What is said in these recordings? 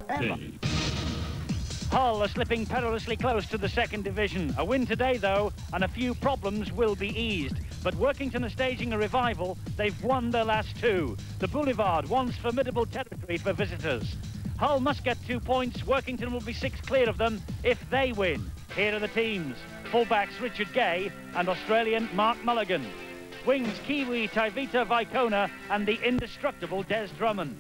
ever. Hull are slipping perilously close to the second division. A win today, though, and a few problems will be eased. But Workington are staging a revival. They've won their last two. The Boulevard, once formidable territory for visitors. Hull must get 2 points. Workington will be 6 clear of them if they win. Here are the teams. Fullbacks Richard Gay and Australian Mark Mulligan. Wings Kiwi Taivita Vaikona and the indestructible Des Drummond.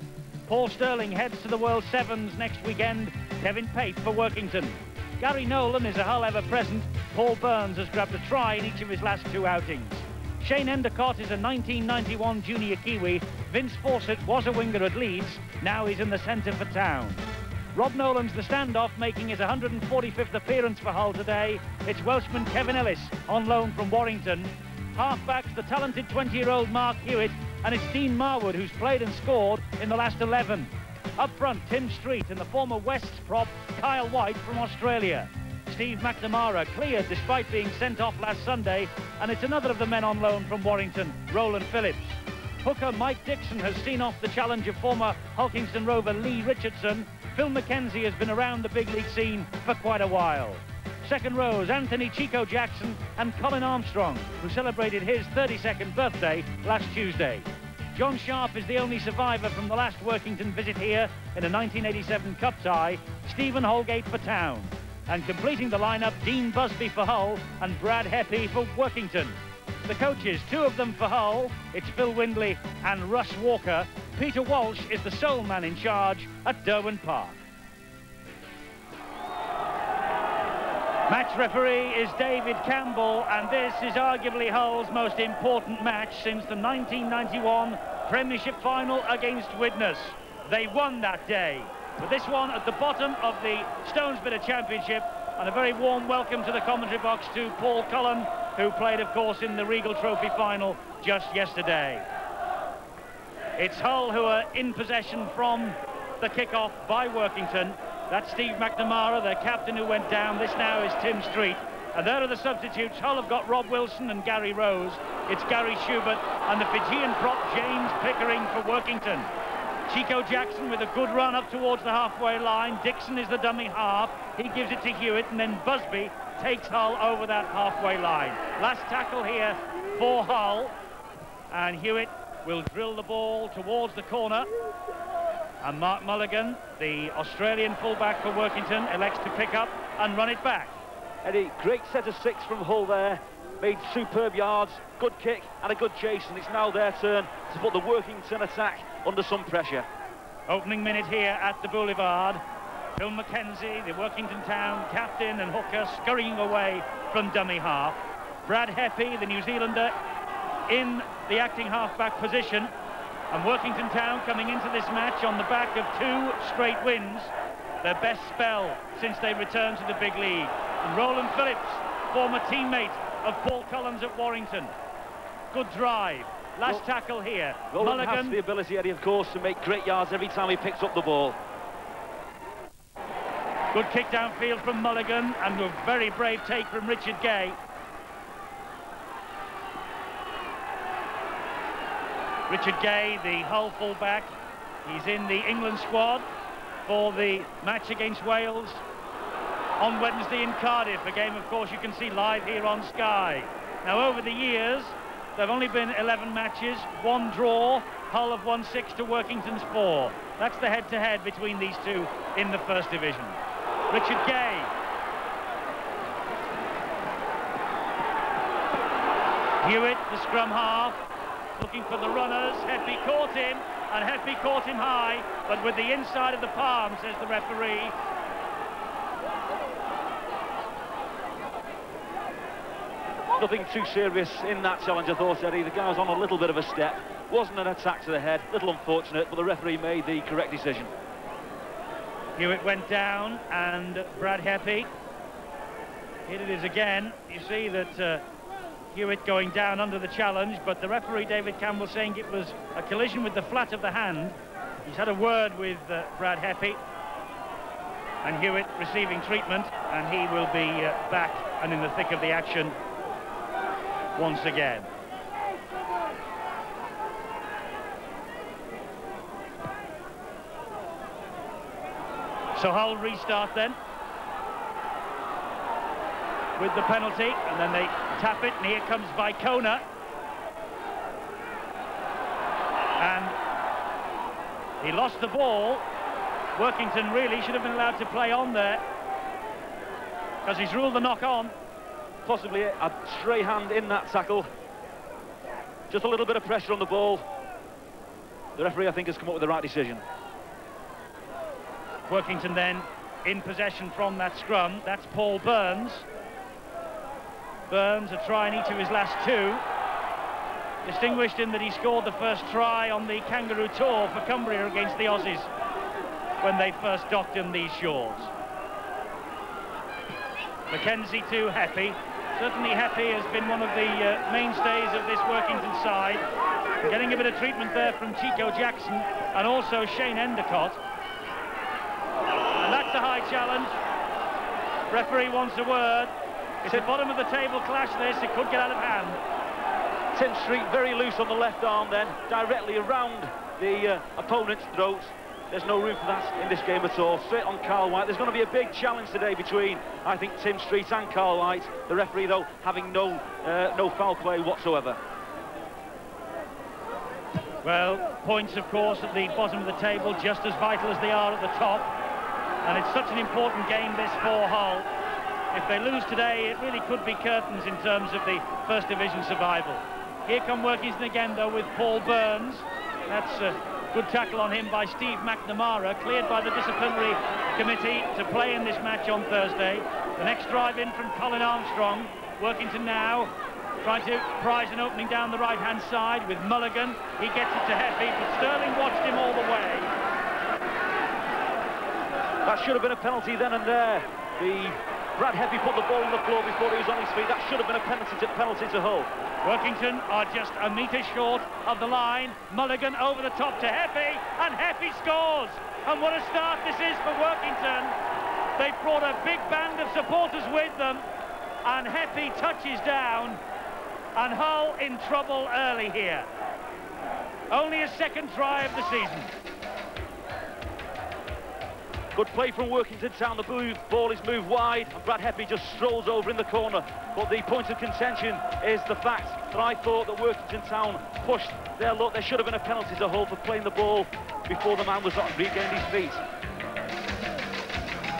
Paul Sterling heads to the World Sevens next weekend. Kevin Pate for Workington. Gary Nolan is a Hull ever-present. Paul Burns has grabbed a try in each of his last 2 outings. Shane Endicott is a 1991 junior Kiwi. Vince Fawcett was a winger at Leeds. Now he's in the centre for Town. Rob Nolan's the standoff, making his 145th appearance for Hull today. It's Welshman Kevin Ellis on loan from Warrington. Half-backs the talented 20-year-old Mark Hewitt, and it's Dean Marwood who's played and scored in the last 11. Up front, Tim Street and the former Wests prop, Kyle White from Australia. Steve McNamara cleared despite being sent off last Sunday, and it's another of the men on loan from Warrington, Roland Phillips. Hooker Mike Dixon has seen off the challenge of former Hulkingston Rover Lee Richardson. Phil McKenzie has been around the big league scene for quite a while. Second rows, Anthony Chico Jackson and Colin Armstrong, who celebrated his 32nd birthday last Tuesday. John Sharp is the only survivor from the last Workington visit here in a 1987 Cup tie. Stephen Holgate for Town. And completing the lineup, Dean Busby for Hull and Brad Heppy for Workington. The coaches, 2 of them for Hull. It's Phil Windley and Russ Walker. Peter Walsh is the sole man in charge at Derwent Park. Match referee is David Campbell, and this is arguably Hull's most important match since the 1991 Premiership final against Widnes. They won that day. But this one at the bottom of the Stonesbitter Championship, and a very warm welcome to the commentary box to Paul Cullen, who played, of course, in the Regal Trophy final just yesterday. It's Hull who are in possession from the kick-off by Workington. That's Steve McNamara, their captain, who went down. This now is Tim Street. And there are the substitutes. Hull have got Rob Wilson and Gary Rose. It's Gary Schubert and the Fijian prop James Pickering for Workington. Chico Jackson with a good run up towards the halfway line. Dixon is the dummy half. He gives it to Hewitt, and then Busby takes Hull over that halfway line. Last tackle here for Hull. And Hewitt will drill the ball towards the corner. And Mark Mulligan, the Australian fullback for Workington, elects to pick up and run it back. Eddie, great set of 6 from Hull there. Made superb yards, good kick and a good chase, and it's now their turn to put the Workington attack under some pressure. Opening minute here at the Boulevard. Phil McKenzie, the Workington Town captain and hooker, scurrying away from dummy half. Brad Heppy, the New Zealander, in the acting halfback position. And Workington Town coming into this match on the back of 2 straight wins, their best spell since they returned to the big league. And Roland Phillips, former teammate of Paul Collins at Warrington. Good drive. Last tackle here. Roland Mulligan has the ability, Eddie, of course, to make great yards every time he picks up the ball. Good kick downfield from Mulligan, and a very brave take from Richard Gay. Richard Gay, the Hull fullback, he's in the England squad for the match against Wales on Wednesday in Cardiff, a game, of course, you can see live here on Sky. Now, over the years, there have only been 11 matches, 1 draw. Hull have won 6 to Workington's 4. That's the head-to-head between these two in the first division. Richard Gay. Hewitt, the scrum half, looking for the runners. Heppy caught him, and Heppy caught him high, but with the inside of the palm, says the referee. Nothing too serious in that challenge, I thought, Eddie. The guy was on a little bit of a step. Wasn't an attack to the head. Little unfortunate, but the referee made the correct decision. Hewitt went down, and Brad Heppy. Here it is again. You see that Hewitt going down under the challenge, but the referee, David Campbell, saying it was a collision with the flat of the hand. He's had a word with Brad Heppy, and Hewitt receiving treatment, and he will be back and in the thick of the action once again. So Hull restart then with the penalty, and then they tap it, and here comes Vicona. And he lost the ball. Workington really should have been allowed to play on there, because he's ruled the knock-on. Possibly a stray hand in that tackle. Just a little bit of pressure on the ball. The referee, I think, has come up with the right decision. Workington then in possession from that scrum. That's Paul Burns. Burns a try in each of his last two. Distinguished in that he scored the first try on the Kangaroo Tour for Cumbria against the Aussies when they first docked in these shores. Mackenzie to Heppy. Certainly Heppy has been one of the mainstays of this Workington side. Getting a bit of treatment there from Chico Jackson and also Shane Endicott. And that's a high challenge. Referee wants a word. It's a bottom of the table clash this, it could get out of hand. Tim Street very loose on the left arm then, directly around the opponent's throat. There's no room for that in this game at all. Straight on Carl White. There's going to be a big challenge today between, I think, Tim Street and Carl White. The referee, though, having no foul play whatsoever. Well, points, of course, at the bottom of the table, just as vital as they are at the top. And it's such an important game, this, for Hull. If they lose today, it really could be curtains in terms of the First Division survival. Here come Workington again, though, with Paul Burns. That's a good tackle on him by Steve McNamara, cleared by the disciplinary committee to play in this match on Thursday. The next drive in from Colin Armstrong. Workington now trying to prize an opening down the right-hand side with Mulligan. He gets it to Heppy, but Sterling watched him all the way. That should have been a penalty then and there. Brad Heppy put the ball on the floor before he was on his feet. That should have been a penalty to Hull. Workington are just a metre short of the line. Mulligan over the top to Heppy, and Heppy scores. And what a start this is for Workington. They've brought a big band of supporters with them, and Heppy touches down, and Hull in trouble early here. Only a second try of the season. Good play from Workington Town. The ball is moved wide, and Brad Heppy just strolls over in the corner. But the point of contention is the fact that I thought that Workington Town pushed their luck. There should have been a penalty to Hull for playing the ball before the man was regained his feet.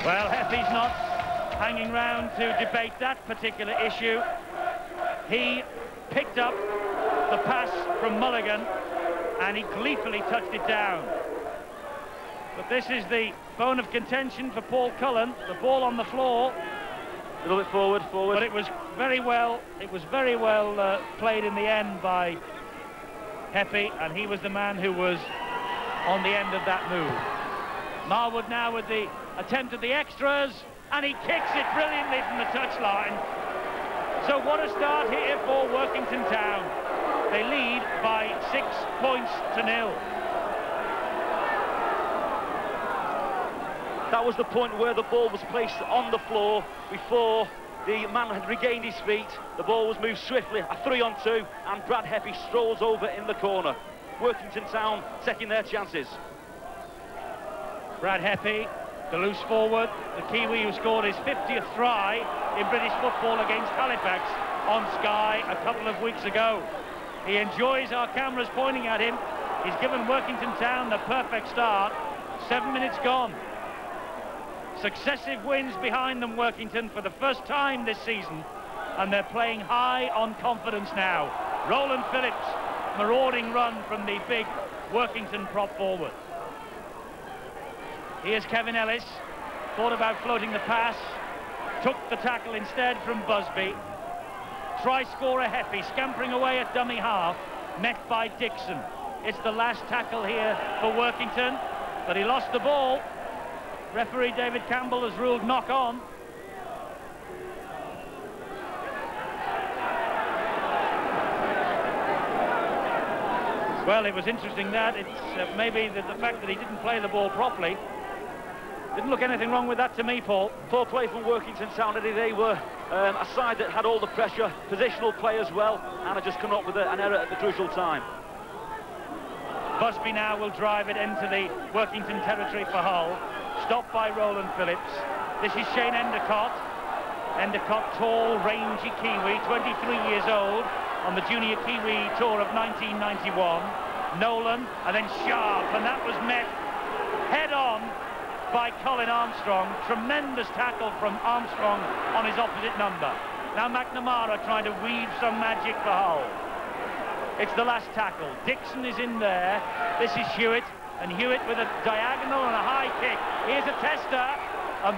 Well, Heppy's not hanging round to debate that particular issue. He picked up the pass from Mulligan, and he gleefully touched it down. But this is the bone of contention for Paul Cullen. The ball on the floor. A little bit forward. But it was very well played in the end by Heppy, and he was the man who was on the end of that move. Marwood now with the attempt at the extras, and he kicks it brilliantly from the touchline. So what a start here for Workington Town. They lead by 6 points to 0. That was the point where the ball was placed on the floor before the man had regained his feet. The ball was moved swiftly, a 3-on-2, and Brad Heppy strolls over in the corner. Workington Town taking their chances. Brad Heppy, the loose forward, the Kiwi who scored his 50th try in British football against Halifax on Sky a couple of weeks ago. He enjoys our cameras pointing at him. He's given Workington Town the perfect start. 7 minutes gone. Successive wins behind them, Workington, for the first time this season, and they're playing high on confidence now. Roland Phillips, marauding run from the big Workington prop forward. Here's Kevin Ellis, thought about floating the pass, took the tackle instead from Busby. Try scorer Heppy scampering away at dummy half, met by Dixon. It's the last tackle here for Workington, but he lost the ball. Referee David Campbell has ruled knock on. Well, it was interesting that. It's maybe the fact that he didn't play the ball properly. Didn't look anything wrong with that to me, Paul. Poor play from Workington Town. They were a side that had all the pressure, positional play as well, and had just come up with an error at the crucial time. Busby now will drive it into the Workington territory for Hull. Stopped by Roland Phillips. This is Shane Endicott. Endicott, tall, rangy Kiwi, 23 years old, on the Junior Kiwi Tour of 1991. Nolan, and then Sharp, and that was met head-on by Colin Armstrong. Tremendous tackle from Armstrong on his opposite number. Now McNamara trying to weave some magic for Hull. It's the last tackle. Dixon is in there. This is Hewitt, and Hewitt with a diagonal and a high kick. Here's a tester,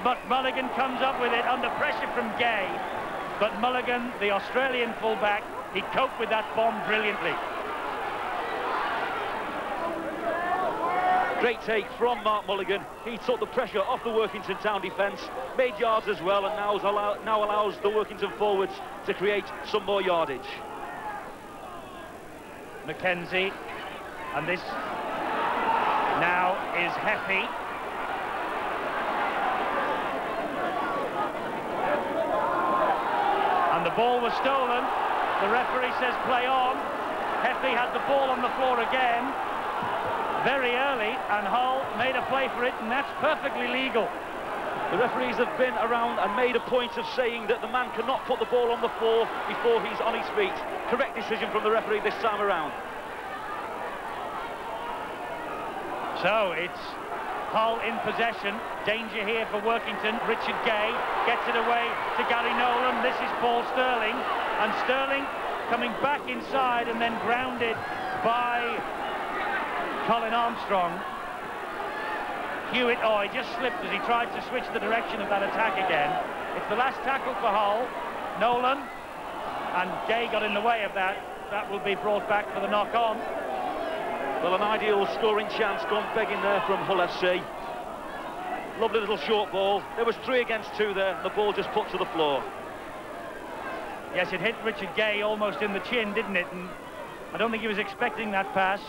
but Mulligan comes up with it under pressure from Gay. But Mulligan, the Australian fullback, he coped with that bomb brilliantly. Great take from Mark Mulligan. He took the pressure off the Workington Town defence, made yards as well, and now allows the Workington forwards to create some more yardage. Mackenzie, and this now is Heffy. And the ball was stolen. The referee says play on. Heffy had the ball on the floor again very early, and Hull made a play for it, and that's perfectly legal. The referees have been around and made a point of saying that the man cannot put the ball on the floor before he's on his feet. Correct decision from the referee this time around. So it's Hull in possession. Danger here for Workington. Richard Gay gets it away to Gary Nolan. This is Paul Sterling, and Sterling coming back inside and then grounded by Colin Armstrong. Hewitt, he just slipped as he tried to switch the direction of that attack again. It's the last tackle for Hull. Nolan, and Gay got in the way of that. That will be brought back for the knock-on. Well, an ideal scoring chance gone begging there from Hull FC. Lovely little short ball. There was 3 against 2 there, and the ball just put to the floor. Yes, it hit Richard Gay almost in the chin, didn't it? And I don't think he was expecting that pass.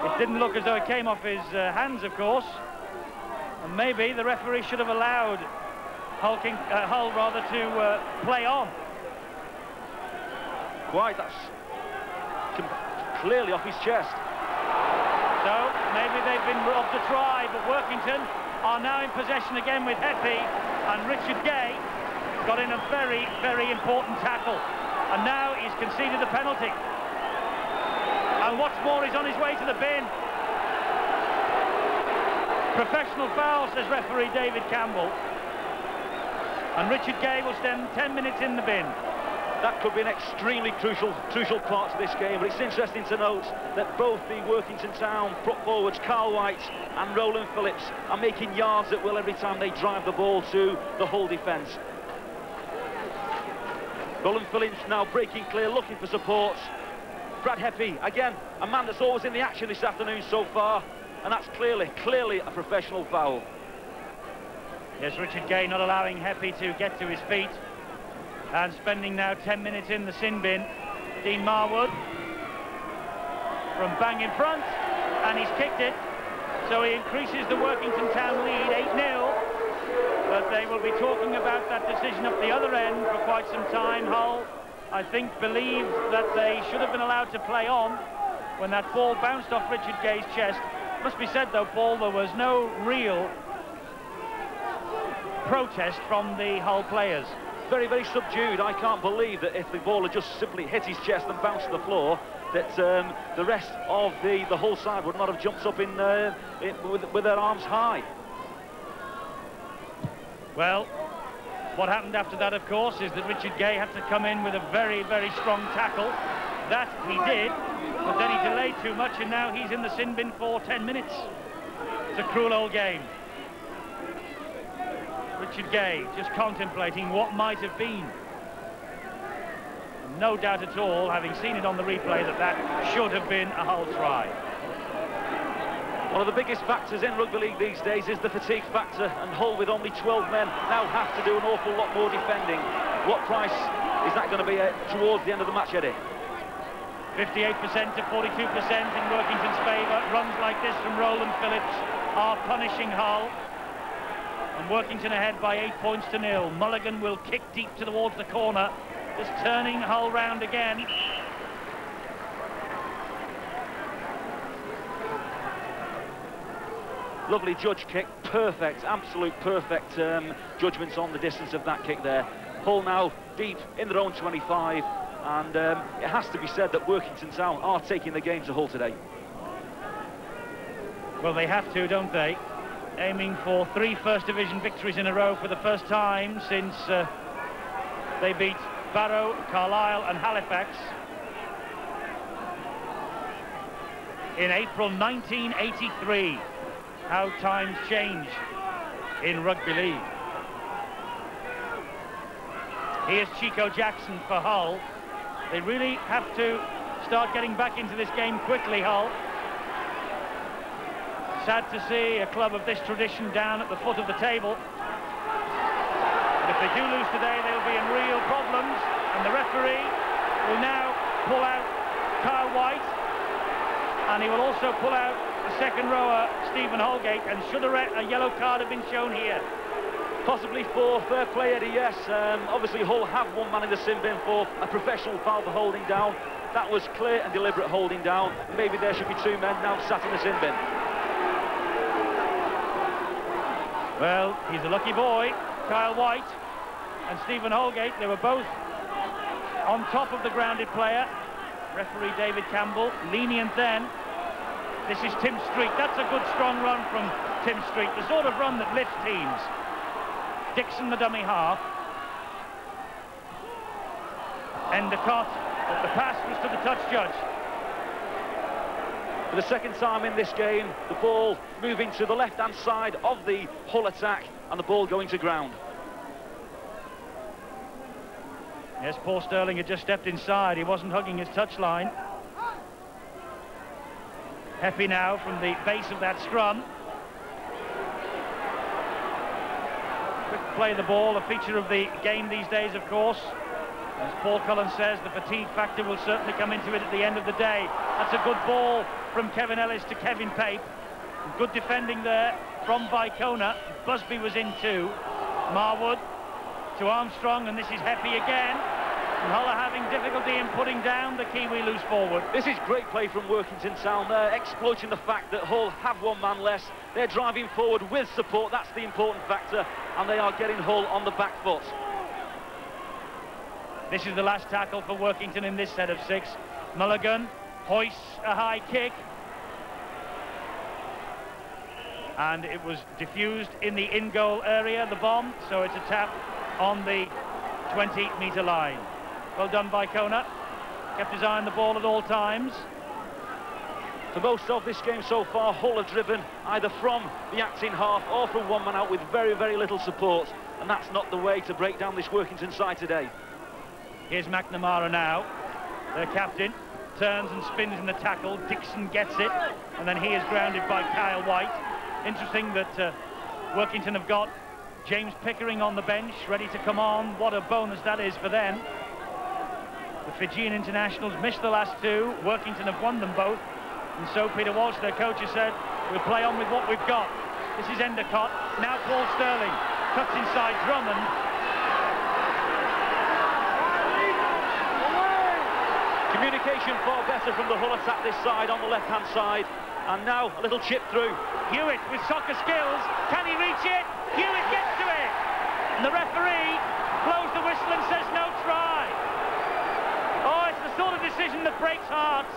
It didn't look as though it came off his hands, of course. And maybe the referee should have allowed Hull to play on. Quite, that's clearly off his chest. So maybe they've been robbed a try, but Workington are now in possession again with Heffy, and Richard Gay got in a very, very important tackle. And now he's conceded the penalty. And what's more, he's on his way to the bin. Professional foul, says referee David Campbell. And Richard Gay will spend 10 minutes in the bin. That could be an extremely crucial part of this game, but it's interesting to note that both the Workington Town forwards, Carl White and Roland Phillips, are making yards at will every time they drive the ball to the Hull defence. Roland Phillips now breaking clear, looking for support. Brad Heffy, again, a man that's always in the action this afternoon so far, and that's clearly a professional foul. Yes, Richard Gay not allowing Heffy to get to his feet, and spending now 10 minutes in the sin bin. Dean Marwood from bang in front, and he's kicked it, so he increases the Workington Town lead 8-0. But they will be talking about that decision up the other end for quite some time. Hull, I think, believed that they should have been allowed to play on when that ball bounced off Richard Gay's chest. Must be said, though, Paul, there was no real protest from the Hull players. Very, very subdued. I can't believe that if the ball had just simply hit his chest and bounced to the floor, that the rest of the Hull side would not have jumped up with their arms high. Well, what happened after that, of course, is that Richard Gay had to come in with a very, very strong tackle. That he did, but then he delayed too much, and now he's in the sin bin for 10 minutes. It's a cruel old game. Richard Gay just contemplating what might have been. No doubt at all, having seen it on the replay, that should have been a Hull try. One of the biggest factors in rugby league these days is the fatigue factor, and Hull, with only 12 men, now have to do an awful lot more defending. What price is that going to be towards the end of the match, Eddie? 58% to 42% in Workington's favour. Runs like this from Roland Phillips are punishing Hull. And Workington ahead by 8 points to 0. Mulligan will kick deep towards the corner, just turning Hull round again. Lovely judge kick, perfect, absolute perfect judgments on the distance of that kick there. Hull now deep in their own 25, and it has to be said that Workington Town are taking the game to Hull today. Well, they have to, don't they? Aiming for 3 First Division victories in a row for the first time since they beat Barrow, Carlisle and Halifax in April 1983. How times change in rugby league. Here's Chico Jackson for Hull. They really have to start getting back into this game quickly, Hull. Sad to see a club of this tradition down at the foot of the table. But if they do lose today, they'll be in real problems. And the referee will now pull out Kyle White. And he will also pull out the second rower, Stephen Holgate. And should a yellow card have been shown here? Possibly for fair play, Eddie, yes. Obviously, Hull have one man in the sin bin for a professional foul for holding down. That was clear and deliberate holding down. Maybe there should be 2 men now sat in the sin bin. Well, he's a lucky boy, Kyle White and Stephen Holgate. They were both on top of the grounded player. Referee David Campbell, lenient then. This is Tim Street. That's a good strong run from Tim Street, the sort of run that lifts teams. Dixon, the dummy half. Endicott, but the pass was to the touch judge. For the second time in this game, the ball moving to the left-hand side of the Hull attack, and the ball going to ground. Yes, Paul Sterling had just stepped inside. He wasn't hugging his touchline. Heppy now from the base of that scrum. Quick play the ball, a feature of the game these days, of course. As Paul Cullen says, the fatigue factor will certainly come into it at the end of the day. That's a good ball from Kevin Ellis to Kevin Pape. Good defending there from Vicona. Busby was in too. Marwood to Armstrong, and this is Heppy again. And Hull are having difficulty in putting down the Kiwi loose forward. This is great play from Workington Town. They're exploiting the fact that Hull have 1 man less. They're driving forward with support. That's the important factor. And they are getting Hull on the back foot. This is the last tackle for Workington in this set of 6. Mulligan hoists a high kick. And it was diffused in the in-goal area, the bomb, so it's a tap on the 20-metre line. Well done by Kona. Kept his eye on the ball at all times. For most of this game so far, Hull have driven either from the acting half or from 1 man out with very, very little support. And that's not the way to break down this Workington side today. Here's McNamara now, their captain. Turns and spins in the tackle. Dixon gets it, and then he is grounded by Kyle White. Interesting that Workington have got James Pickering on the bench, ready to come on. What a bonus that is for them. The Fijian internationals missed the last 2. Workington have won them both. And so Peter Walsh, their coach, has said, we'll play on with what we've got. This is Endicott. Now Paul Sterling cuts inside Drummond. Communication far better from the Hull attack this side on the left-hand side. And now a little chip through. Hewitt with soccer skills. Can he reach it? Hewitt gets to it. And the referee blows the whistle and says no try. Oh, it's the sort of decision that breaks hearts.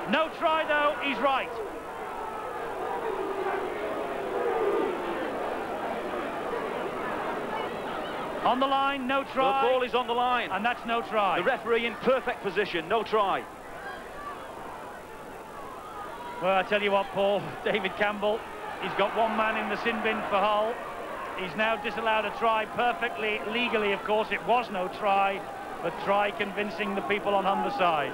No try, though. He's right. On the line, no try. The ball is on the line. And that's no try. The referee in perfect position, no try. Well, I tell you what, Paul, David Campbell, he's got 1 man in the sin bin for Hull. He's now disallowed a try perfectly legally, of course. It was no try, but try convincing the people on Humberside.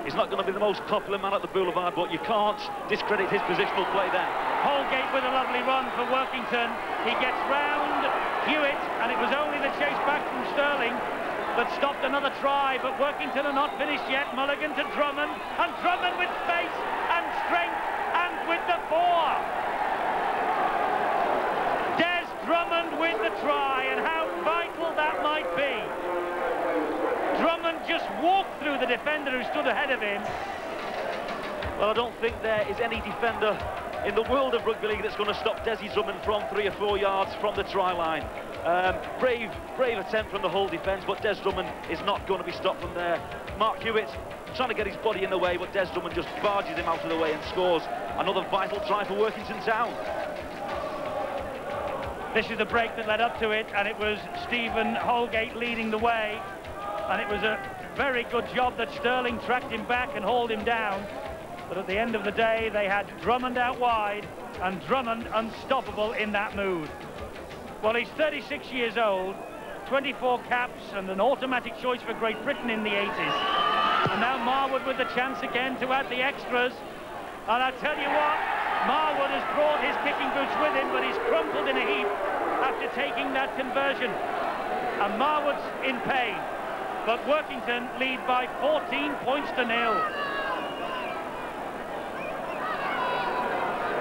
He's not going to be the most popular man at the Boulevard, but you can't discredit his positional play there. Holgate with a lovely run for Workington. He gets round Hewitt, and it was only the chase back from Sterling that stopped another try, but Workington are not finished yet. Mulligan to Drummond, and Drummond with space and strength and with the 4. Des Drummond with the try, and how vital that might be. Drummond just walked through the defender who stood ahead of him. Well, I don't think there is any defender in the world of rugby league that's going to stop Desi Drummond from 3 or 4 yards from the try line. Brave attempt from the whole defence, but Des Drummond is not going to be stopped from there. Mark Hewitt trying to get his body in the way, but Des Drummond just barges him out of the way and scores another vital try for Workington Town. This is the break that led up to it, and it was Stephen Holgate leading the way, and it was a very good job that Sterling tracked him back and hauled him down. But at the end of the day, they had Drummond out wide and Drummond unstoppable in that mood. Well, he's 36 years old, 24 caps and an automatic choice for Great Britain in the 80s. And now Marwood with the chance again to add the extras. And I tell you what, Marwood has brought his kicking boots with him, but he's crumpled in a heap after taking that conversion. And Marwood's in pain, but Workington lead by 14 points to 0.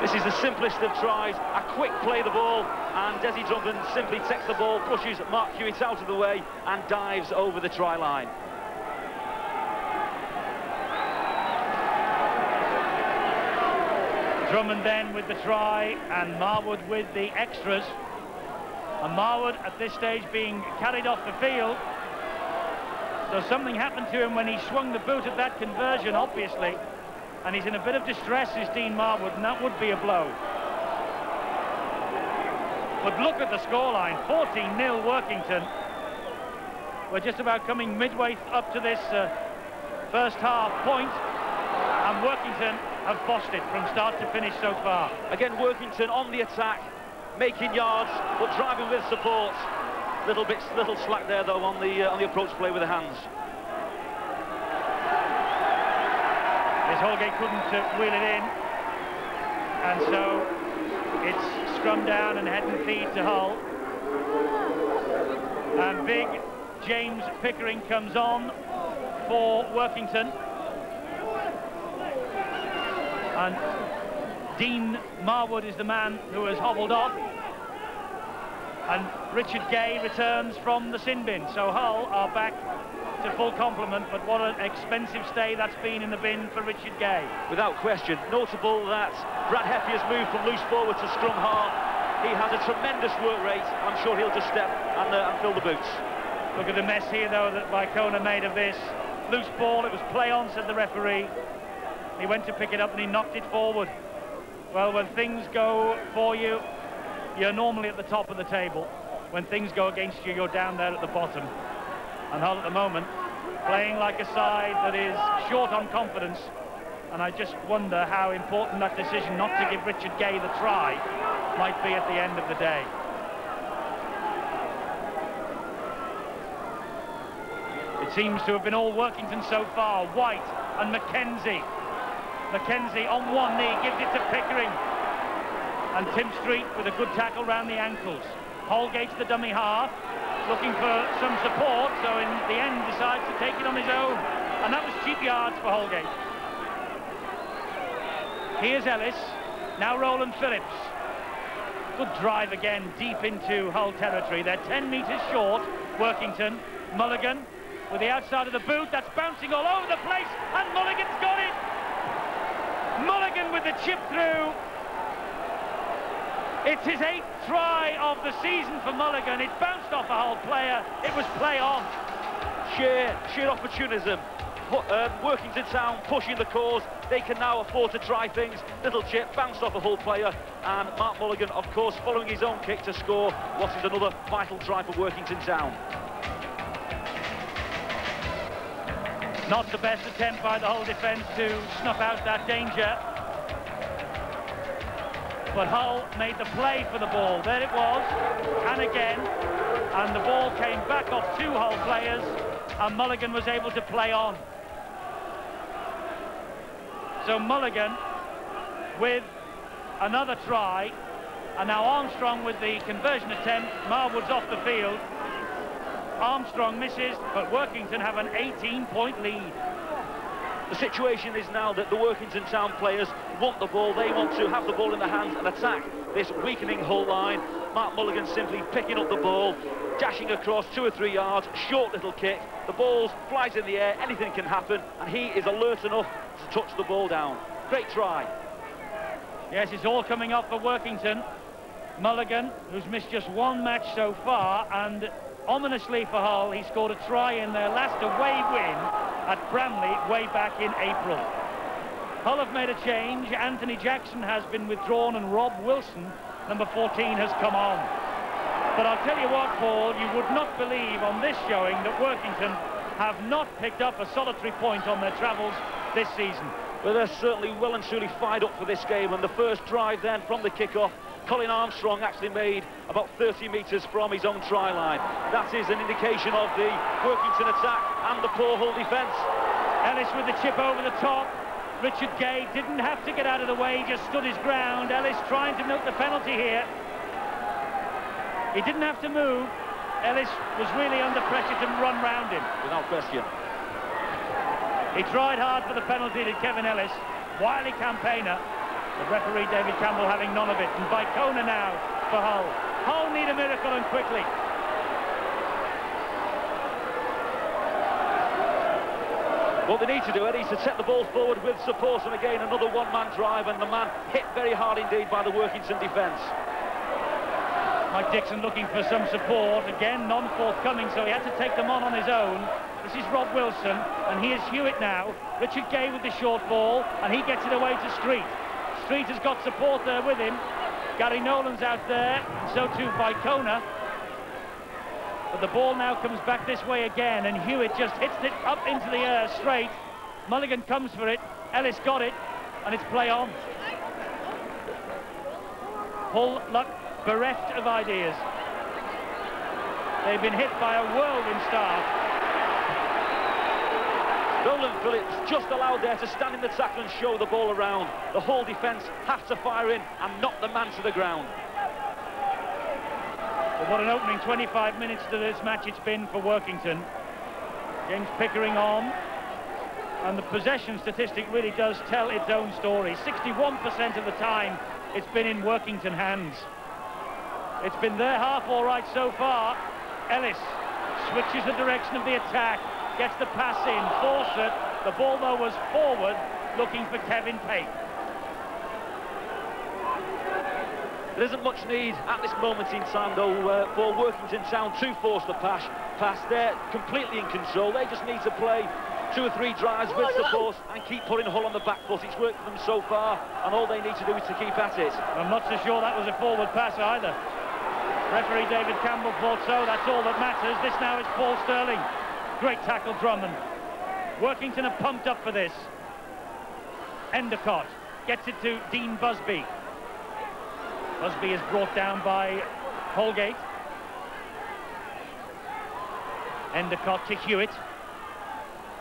This is the simplest of tries, a quick play the ball, and Desi Drummond simply takes the ball, pushes Mark Hewitt out of the way and dives over the try line. Drummond then with the try and Marwood with the extras. And Marwood at this stage being carried off the field. So something happened to him when he swung the boot at that conversion, obviously. And he's in a bit of distress, is Dean Marwood, and that would be a blow. But look at the scoreline, 14-0 Workington. We're just about coming midway up to this first half point, and Workington have bossed it from start to finish so far. Again, Workington on the attack, making yards, but driving with support. Little slack there though on the approach play with the hands. Yes, Holgate couldn't wheel it in, and so it's scrum down and head and feed to Hull. And big James Pickering comes on for Workington. And Dean Marwood is the man who has hobbled off. And Richard Gay returns from the sin bin. So Hull are back to full complement, but what an expensive stay that's been in the bin for Richard Gay. Without question. Notable that Brad Heffy has moved from loose forward to scrum half. He has a tremendous work rate. I'm sure he'll just step and fill the boots. Look at the mess here, though, that Vicona made of this. Loose ball, it was play on, said the referee. He went to pick it up and he knocked it forward. Well, when things go for you, you're normally at the top of the table. When things go against you, you're down there at the bottom. And Hull at the moment playing like a side that is short on confidence. And I just wonder how important that decision not to give Richard Gay the try might be at the end of the day. It seems to have been all Workington so far. White and Mackenzie. Mackenzie on one knee gives it to Pickering. And Tim Street with a good tackle round the ankles. Holgate's the dummy half, looking for some support, so in the end decides to take it on his own. And that was cheap yards for Holgate. Here's Ellis, now Roland Phillips. Good drive again, deep into Hull territory. They're 10 metres short, Workington. Mulligan with the outside of the boot, that's bouncing all over the place, and Mulligan's got it! Mulligan with the chip through. It's his 8th try of the season for Mulligan. It bounced off a Hull player. It was play on. Sheer opportunism. Workington Town pushing the cause. They can now afford to try things. Little chip bounced off a Hull player, and Mark Mulligan, of course, following his own kick to score what is another vital try for Workington Town. Not the best attempt by the Hull defence to snuff out that danger. But Hull made the play for the ball. There it was, and again. And the ball came back off 2 Hull players, and Mulligan was able to play on. So Mulligan with another try, and now Armstrong with the conversion attempt. Marwood's off the field. Armstrong misses, but Workington have an 18-point lead. The situation is now that the Workington Town players want the ball. They want to have the ball in their hands and attack this weakening Hull line. Mark Mulligan simply picking up the ball, dashing across 2 or 3 yards, short little kick. The ball flies in the air, anything can happen, and he is alert enough to touch the ball down. Great try. Yes, it's all coming off for Workington. Mulligan, who's missed just one match so far, and ominously for Hull, he scored a try in their last away win at Bramley way back in April. Hull have made a change. Anthony Jackson has been withdrawn and Rob Wilson, number 14, has come on. But I'll tell you what, Paul, you would not believe on this showing that Workington have not picked up a solitary point on their travels this season. Well, they're certainly well and truly fired up for this game, and the first drive then from the kick-off, Colin Armstrong actually made about 30 metres from his own try line. That is an indication of the Workington attack and the poor Hull defence. Ellis with the chip over the top. Richard Gay didn't have to get out of the way, just stood his ground. Ellis trying to milk the penalty here. He didn't have to move. Ellis was really under pressure to run round him. Without question. He tried hard for the penalty, did Kevin Ellis. Wily campaigner. The referee, David Campbell, having none of it. And Vicona now for Hull. Hull need a miracle, and quickly. What they need to do, Eddie, is to set the ball forward with support, and again another one-man drive, and the man hit very hard indeed by the Workington defence. Mike Dixon looking for some support, again non-forthcoming, so he had to take them on his own. This is Rob Wilson, and here's Hewitt now. Richard Gay with the short ball, and he gets it away to Street. Street has got support there with him. Gary Nolan's out there, and so too Vicona. But the ball now comes back this way again, and Hewitt just hits it up into the air straight. Mulligan comes for it. Ellis got it, and it's play on. Hull luck bereft of ideas. They've been hit by a whirlwind start. Nolan Phillips just allowed there to stand in the tackle and show the ball around. The whole defence have to fire in and knock the man to the ground. But what an opening 25 minutes to this match it's been for Workington. James Pickering on, and the possession statistic really does tell its own story. 61% of the time it's been in Workington hands. It's been their half all right so far. Ellis switches the direction of the attack, gets the pass in, Fawcett. The ball though was forward, looking for Kevin Pate. There isn't much need at this moment in time though for Workington Town to force the pass. They're completely in control. They just need to play 2 or 3 drives with support and keep putting Hull on the back foot. It's worked for them so far, and all they need to do is to keep at it. I'm not so sure that was a forward pass either. Referee David Campbell thought so. That's all that matters. This now is Paul Sterling. Great tackle, Drummond. Workington are pumped up for this. Endicott gets it to Dean Busby. Busby is brought down by Holgate. Endicott to Hewitt.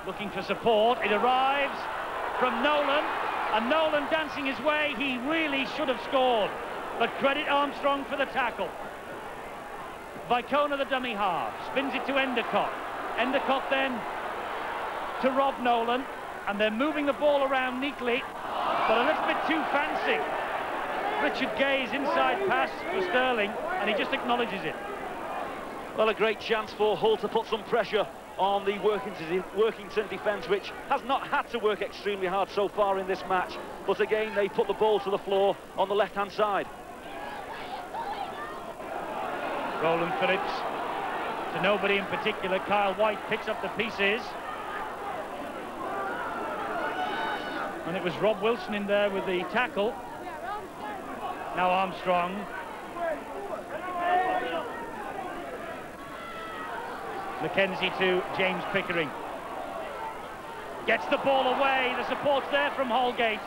Looking for support. It arrives from Nolan. And Nolan dancing his way. He really should have scored. But credit Armstrong for the tackle. Vicona, the dummy half, spins it to Endicott. Endicott then to Rob Nolan, and they're moving the ball around neatly, but a little bit too fancy. Richard Gay's inside pass for Sterling, and he just acknowledges it. Well, a great chance for Hull to put some pressure on the Workington defence, which has not had to work extremely hard so far in this match, but again they put the ball to the floor on the left-hand side. Roland Phillips to nobody in particular. Kyle White picks up the pieces. And it was Rob Wilson in there with the tackle. Now Armstrong. Mackenzie to James Pickering. Gets the ball away. The support's there from Holgate.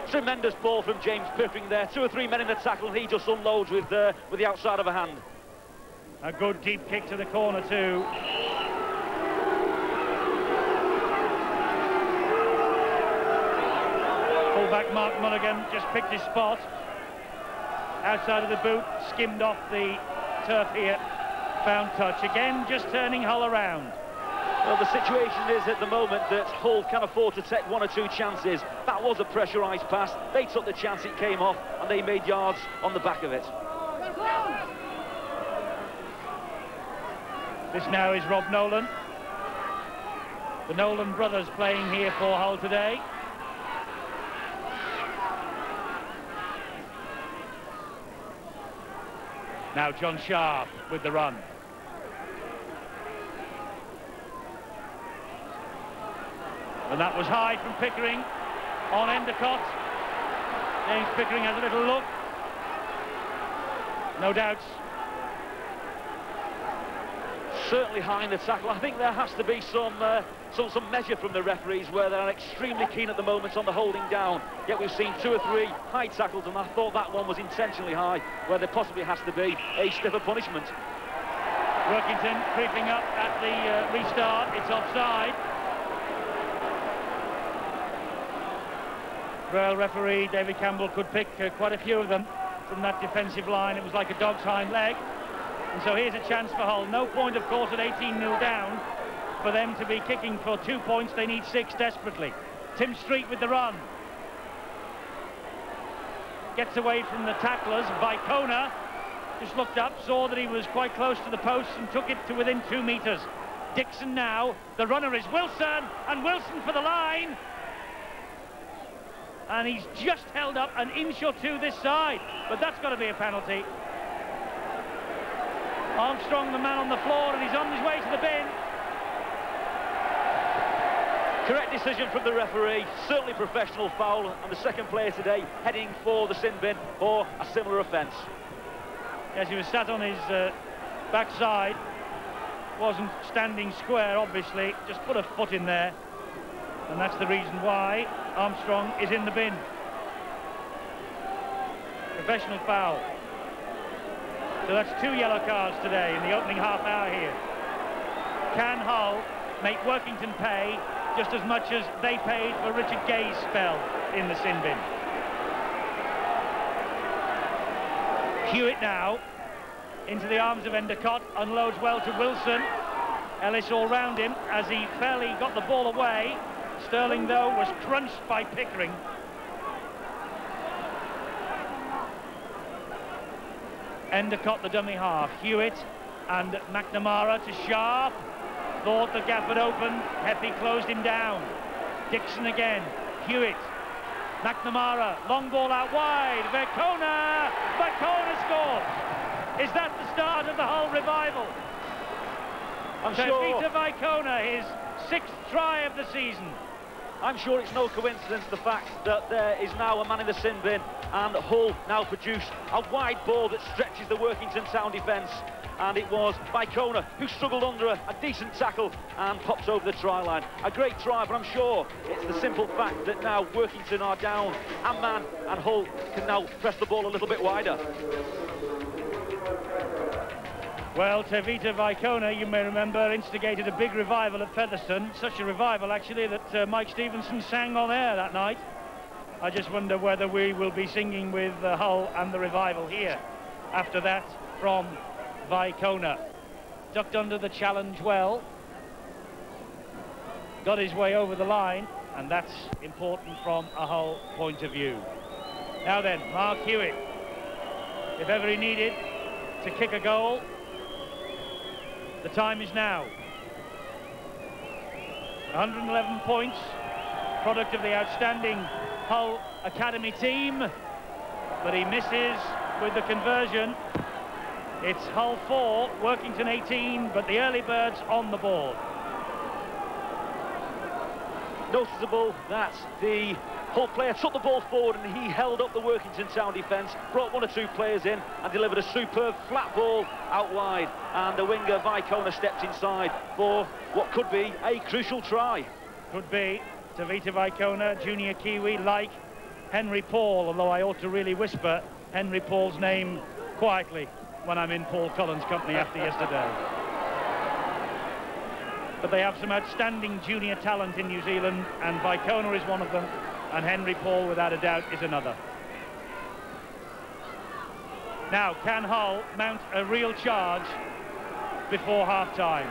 Tremendous ball from James Pickering there. 2 or 3 men in the tackle, and he just unloads with the outside of a hand. A good deep kick to the corner too. Fullback Mark Mulligan just picked his spot. Outside of the boot, skimmed off the turf here. Found touch. Again, just turning Hull around. Well, the situation is at the moment that Hull can afford to take 1 or 2 chances. That was a pressurised pass. They took the chance, it came off, and they made yards on the back of it. This now is Rob Nolan. The Nolan brothers playing here for Hull today. Now John Sharp with the run. And that was high from Pickering on Endicott. James Pickering has a little look. No doubts. Certainly high in the tackle. I think there has to be some measure from the referees where they're extremely keen at the moment on the holding down. Yet we've seen 2 or 3 high tackles, and I thought that one was intentionally high, where there possibly has to be a stiffer punishment. Workington creeping up at the restart. It's offside. Well, referee David Campbell could pick quite a few of them from that defensive line. It was like a dog's hind leg. And so here's a chance for Hull. No point, of course, at 18-0 down for them to be kicking for 2 points. They need 6 desperately. Tim Street with the run. Gets away from the tacklers. Vicona just looked up, saw that he was quite close to the post and took it to within 2 metres. Dixon now. The runner is Wilson, and Wilson for the line. And he's just held up an inch or 2 this side, but that's got to be a penalty. Armstrong, the man on the floor, and he's on his way to the bin. Correct decision from the referee, certainly professional foul, and the second player today heading for the sin bin for a similar offence. Yes, he was sat on his backside, wasn't standing square, obviously, just put a foot in there, and that's the reason why Armstrong is in the bin. Professional foul. So that's 2 yellow cards today in the opening half hour here. Can Hull make Workington pay just as much as they paid for Richard Gay's spell in the sin bin? Hewitt now into the arms of Endicott, unloads well to Wilson. Ellis all round him as he fairly got the ball away. Sterling, though, was crunched by Pickering. Endicott, the dummy half. Hewitt and McNamara to Sharp. Thought the gap had opened. Heppy closed him down. Dixon again. Hewitt. McNamara. Long ball out wide. Vicona. Vicona scores. Is that the start of the Hull revival? I'm sure. Peter Vicona, his 6th try of the season. I'm sure it's no coincidence the fact that there is now a man in the sin bin, and Hull now produce a wide ball that stretches the Workington Town defence, and it was Vicona who struggled under a decent tackle and pops over the try line. A great try, but I'm sure it's the simple fact that now Workington are down a man, and Hull can now press the ball a little bit wider. Well, Tevita Vicona, you may remember, instigated a big revival at Featherstone. Such a revival, actually, that Mike Stevenson sang on air that night. I just wonder whether we will be singing with Hull and the revival here after that from Vicona. Ducked under the challenge well. Got his way over the line, and that's important from a Hull point of view. Now then, Mark Hewitt, if ever he needed to kick a goal, the time is now. 111 points, product of the outstanding Hull Academy team, but he misses with the conversion. It's Hull 4, Workington 18, but the early birds on the board. Noticeable that the Hull player took the ball forward and he held up the Workington Town defence, brought 1 or 2 players in and delivered a superb flat ball out wide, and the winger Vicona stepped inside for what could be a crucial try. Could be. Tevita Vicona, junior Kiwi, like Henry Paul, although I ought to really whisper Henry Paul's name quietly when I'm in Paul Cullen's company after yesterday. But they have some outstanding junior talent in New Zealand, and Vicona is one of them, and Henry Paul, without a doubt, is another. Now, can Hull mount a real charge before half-time?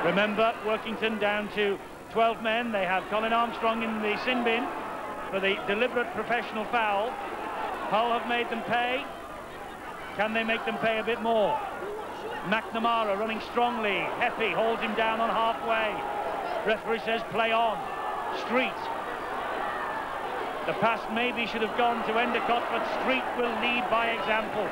Remember, Workington down to 12 men. They have Colin Armstrong in the sin bin for the deliberate professional foul. Hull have made them pay. Can they make them pay a bit more? McNamara running strongly. Heppy holds him down on halfway. Referee says play on. Street. The pass maybe should have gone to Endicott, but Street will lead by example.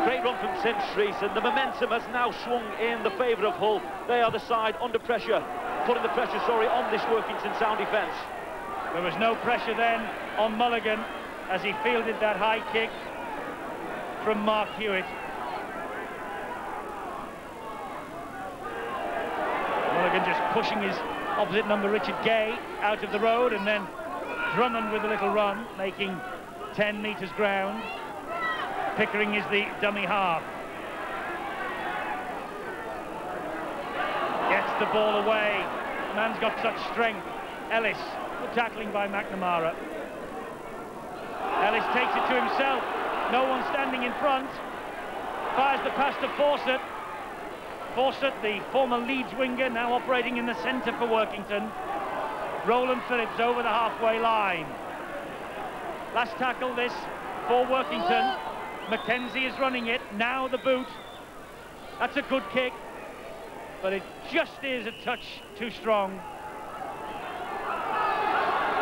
Great run from Tim Street, and the momentum has now swung in the favour of Hull. They are the side under pressure, putting the pressure, on this Workington Town defence. There was no pressure then on Mulligan as he fielded that high kick from Mark Hewitt. Mulligan just pushing his opposite number, Richard Gay, out of the road, and then Drummond with a little run, making 10 metres ground. Pickering is the dummy half. Gets the ball away. The man's got such strength. Ellis, good tackling by McNamara. Ellis takes it to himself. No one standing in front. Fires the pass to Fawcett. Fawcett, the former Leeds winger, now operating in the centre for Workington. Roland Phillips over the halfway line. Last tackle this for Workington. Mackenzie is running it. Now the boot. That's a good kick, but it just is a touch too strong.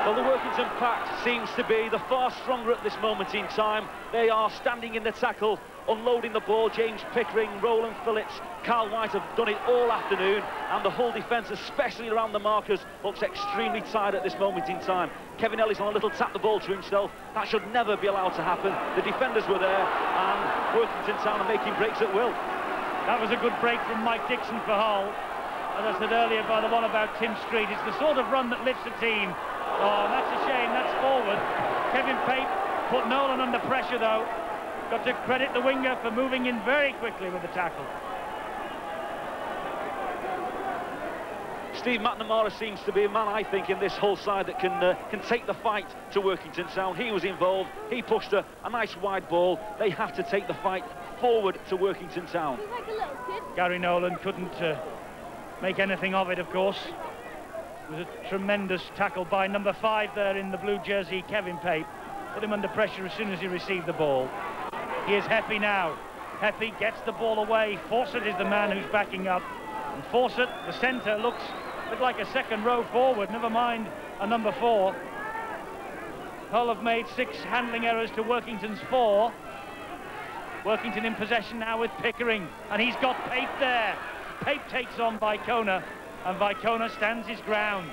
Well, the Workington pack seems to be the far stronger at this moment in time. They are standing in the tackle, unloading the ball. James Pickering, Roland Phillips, Carl White have done it all afternoon, and the Hull defence, especially around the markers, looks extremely tired at this moment in time. Kevin Ellis on a little tap the ball to himself. That should never be allowed to happen. The defenders were there, and Workington Town are making breaks at will. That was a good break from Mike Dixon for Hull. As I said earlier by the one about Tim Street, it's the sort of run that lifts a team. Oh, that's a shame, that's forward. Kevin Pape put Nolan under pressure though. Got to credit the winger for moving in very quickly with the tackle. Steve McNamara seems to be a man, I think, in this Hull side that can take the fight to Workington Town. He was involved, he pushed a nice wide ball. They have to take the fight forward to Workington Town. Like a little kid. Gary Nolan couldn't make anything of it, of course. It was a tremendous tackle by number 5 there in the blue jersey, Kevin Pape. Put him under pressure as soon as he received the ball. Here's Heppy now. Heppy gets the ball away. Fawcett is the man who's backing up. And Fawcett, the centre, looks like a second row forward, never mind a number 4. Hull have made 6 handling errors to Workington's 4. Workington in possession now with Pickering, and he's got Pape there. Pape takes on Vicona, and Vicona stands his ground.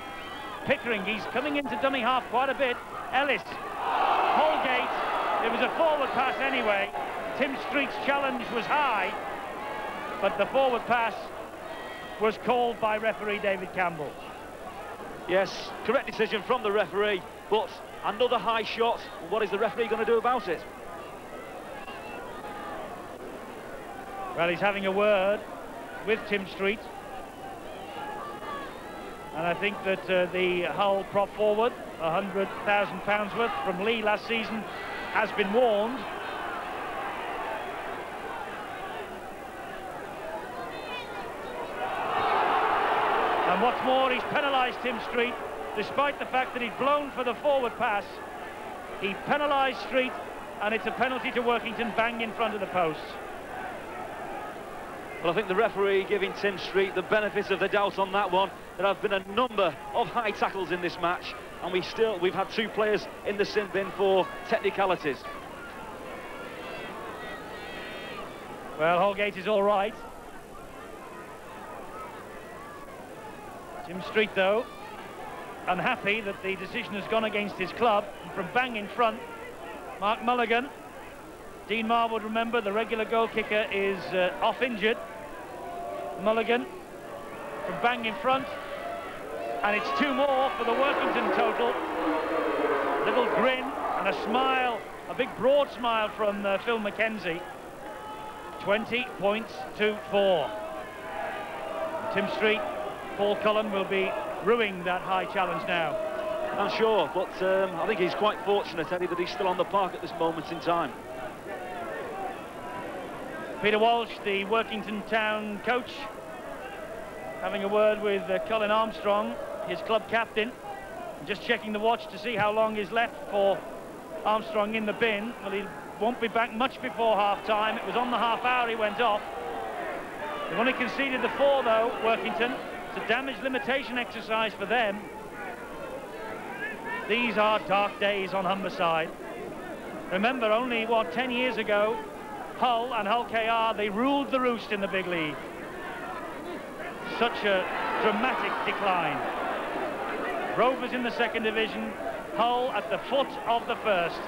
Pickering, he's coming into dummy half quite a bit. Ellis, Holgate, it was a forward pass anyway. Tim Street's challenge was high, but the forward pass was called by referee David Campbell. Yes, correct decision from the referee, but another high shot. What is the referee going to do about it? Well, he's having a word with Tim Street. And I think that the Hull prop forward, £100,000 worth from Lee last season, has been warned. And what's more, he's penalised Tim Street, despite the fact that he'd blown for the forward pass. He penalised Street, and it's a penalty to Workington, bang in front of the posts. Well, I think the referee giving Tim Street the benefit of the doubt on that one. There have been a number of high tackles in this match, and we've had 2 players in the sin bin for technicalities. Well, Holgate is all right. Tim Street, though, unhappy that the decision has gone against his club. And from bang in front, Mark Mulligan. Dean Marr would remember the regular goal kicker is off injured. Mulligan from bang in front, and it's 2 more for the Workington total. Little grin and a smile, a big broad smile from Phil Mackenzie. 20 points to 4. Tim Street, Paul Cullen will be ruining that high challenge now. I'm sure, but I think he's quite fortunate, Eddie, that he's still on the park at this moment in time. Peter Walsh, the Workington Town coach, having a word with Colin Armstrong, his club captain. Just checking the watch to see how long is left for Armstrong in the bin. Well, he won't be back much before half-time. It was on the half-hour he went off. They've only conceded the 4, though, Workington. It's a damage limitation exercise for them. These are dark days on Humberside. Remember, only, what, 10 years ago, Hull and Hull KR, they ruled the roost in the big league. Such a dramatic decline. Rovers in the second division, Hull at the foot of the first.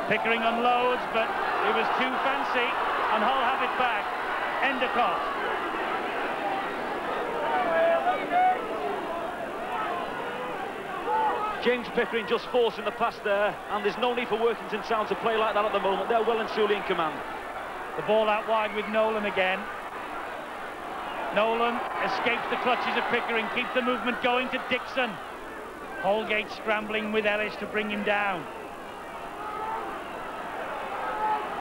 Pickering unloads, but it was too fancy, and Hull have it back. Endicott. James Pickering just forcing the pass there, and there's no need for Workington Town to play like that at the moment. They're well and truly in command. The ball out wide with Nolan again. Nolan escapes the clutches of Pickering, keeps the movement going to Dixon. Holgate scrambling with Ellis to bring him down.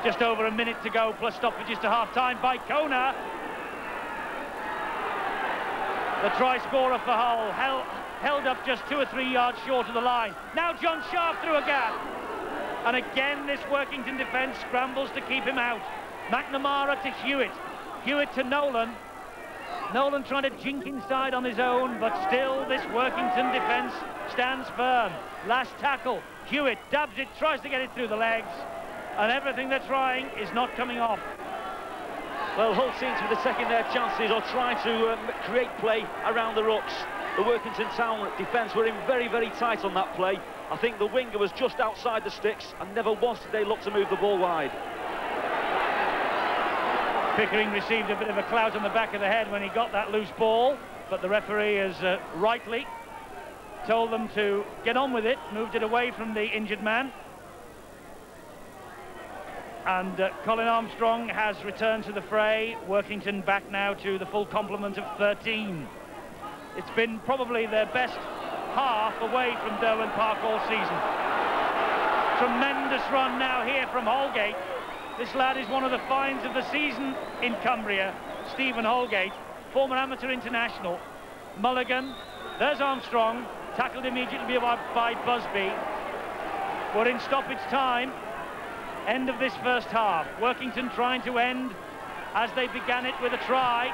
Just over a minute to go, plus stoppages to half-time by Kona. The try scorer for Hull held up just 2 or 3 yards short of the line. Now John Sharp through a gap. And again, this Workington defence scrambles to keep him out. McNamara to Hewitt. Hewitt to Nolan. Nolan trying to jink inside on his own, but still this Workington defence stands firm. Last tackle. Hewitt dabs it, tries to get it through the legs. And everything they're trying is not coming off. Well, Hull seems to be taking their chances or trying to create play around the rucks. The Workington Town defence were in very, very tight on that play. I think the winger was just outside the sticks, and never once did they look to move the ball wide. Pickering received a bit of a clout on the back of the head when he got that loose ball, but the referee has rightly told them to get on with it, moved it away from the injured man. And Colin Armstrong has returned to the fray. Workington back now to the full complement of 13. It's been probably their best half away from Derwent Park all season. Tremendous run now here from Holgate. This lad is one of the finds of the season in Cumbria. Stephen Holgate, former amateur international. Mulligan, there's Armstrong, tackled immediately by Busby. We're in stoppage time. End of this first half. Workington trying to end as they began it with a try.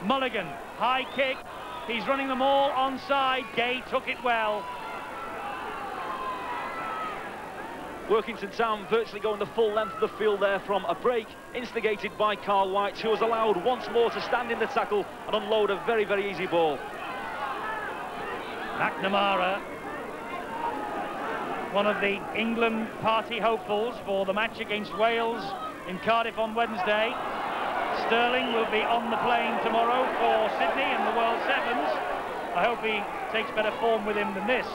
Mulligan, high kick. He's running them all onside. Gay took it well. Workington Town virtually going the full length of the field there from a break instigated by Carl White, who was allowed once more to stand in the tackle and unload a very, very easy ball. McNamara, one of the England party hopefuls for the match against Wales in Cardiff on Wednesday. Sterling will be on the plane tomorrow for Sydney in the World Sevens. I hope he takes better form with him than this.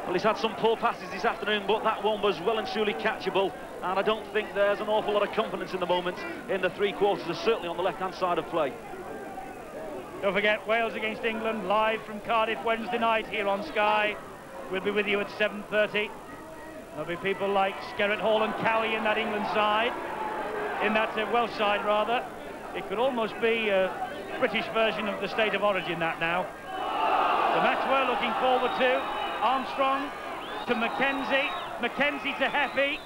Well, he's had some poor passes this afternoon, but that one was well and truly catchable, and I don't think there's an awful lot of confidence in the moment in the three quarters, certainly on the left-hand side of play. Don't forget, Wales against England, live from Cardiff Wednesday night here on Sky. We'll be with you at 7:30. There'll be people like Skerritt Hall and Cowie in that England side, in that Welsh side rather. It could almost be a British version of the State of Origin, that now. The match we're looking forward to. Armstrong to Mackenzie, Mackenzie to Heffy.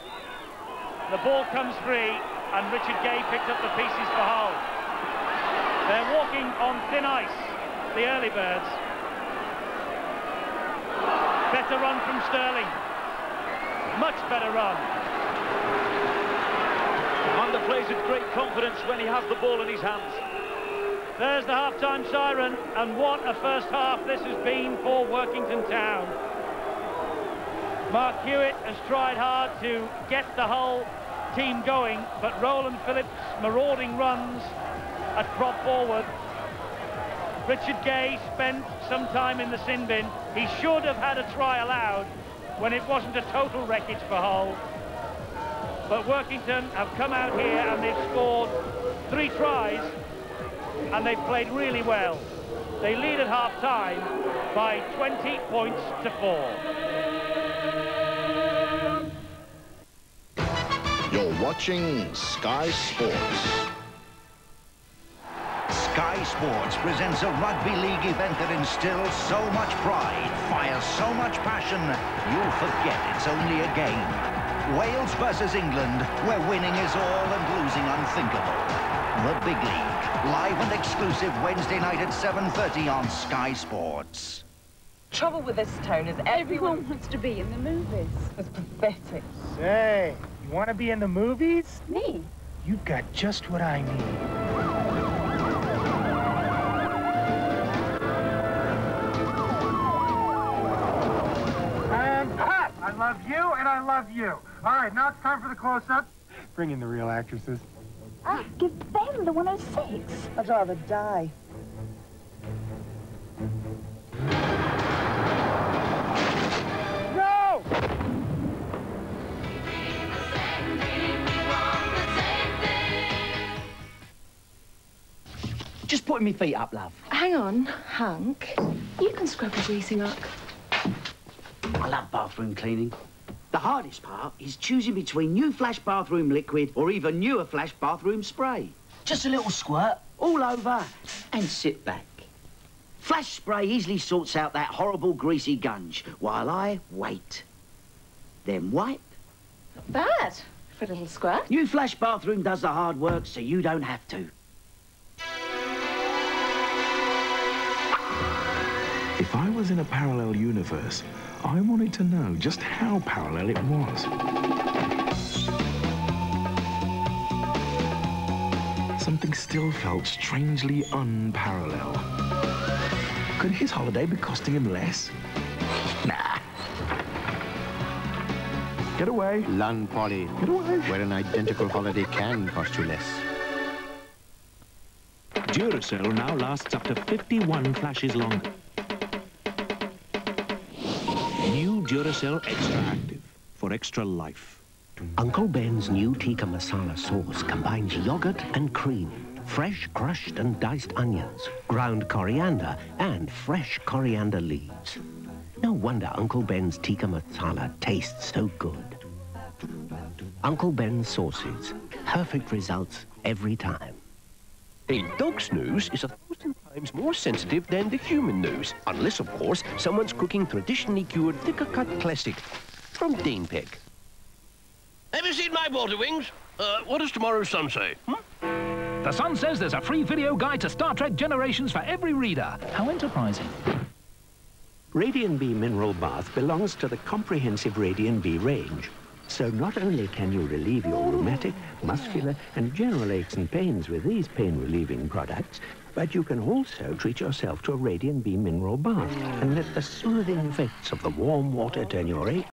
The ball comes free, and Richard Gay picked up the pieces for Hull. They're walking on thin ice, the early birds. Better run from Sterling. Much better run. Commander plays with great confidence when he has the ball in his hands. There's the half-time siren, and what a first half this has been for Workington Town. Mark Hewitt has tried hard to get the Hull team going, but Roland Phillips' marauding runs at prop forward. Richard Gay spent some time in the sin bin. He should have had a try allowed when it wasn't a total wreckage for Hull. But Workington have come out here and they've scored 3 tries, and they've played really well. They lead at half-time by 20 points to 4. You're watching Sky Sports. Sky Sports presents a rugby league event that instills so much pride, fires so much passion, you'll forget it's only a game. Wales versus England, where winning is all and losing unthinkable. The big league. Live and exclusive Wednesday night at 7:30 on Sky Sports. Trouble with this town is everyone wants to be in the movies. It's pathetic. Say, you want to be in the movies? Me? You've got just what I need. And cut! I love you, and I love you. All right, now it's time for the close-up. Bring in the real actresses. Ah, give them the 106. I'd rather die. No! Just putting my feet up, love. Hang on, Hunk. You can scrub your greasing up. I love bathroom cleaning. The hardest part is choosing between new Flash bathroom liquid or even newer Flash bathroom spray. Just a little squirt all over and sit back. Flash spray easily sorts out that horrible greasy gunge while I wait. Then wipe. Not bad for a little squirt. New Flash bathroom does the hard work so you don't have to. If I was in a parallel universe, I wanted to know just how parallel it was. Something still felt strangely unparalleled. Could his holiday be costing him less? Nah. Get away. Lun Polly, Get away. where an identical holiday can cost you less. Duracell now lasts up to 51 flashes longer. New Duracell Extra Active for extra life. Uncle Ben's new tikka masala sauce combines yogurt and cream, fresh crushed and diced onions, ground coriander, and fresh coriander leaves. No wonder Uncle Ben's tikka masala tastes so good. Uncle Ben's sauces, perfect results every time. A dog's nose is 1,000 times more sensitive than the human nose, unless, of course, someone's cooking traditionally cured thicker cut classic from Dane Peg. Have you seen my water wings? What does tomorrow's sun say? The Sun says there's a free video guide to Star Trek Generations for every reader. How enterprising. Radian B Mineral Bath belongs to the comprehensive Radian B range. So not only can you relieve your rheumatic, muscular, and general aches and pains with these pain-relieving products, but you can also treat yourself to a Radian B Mineral Bath and let the soothing effects of the warm water turn your aches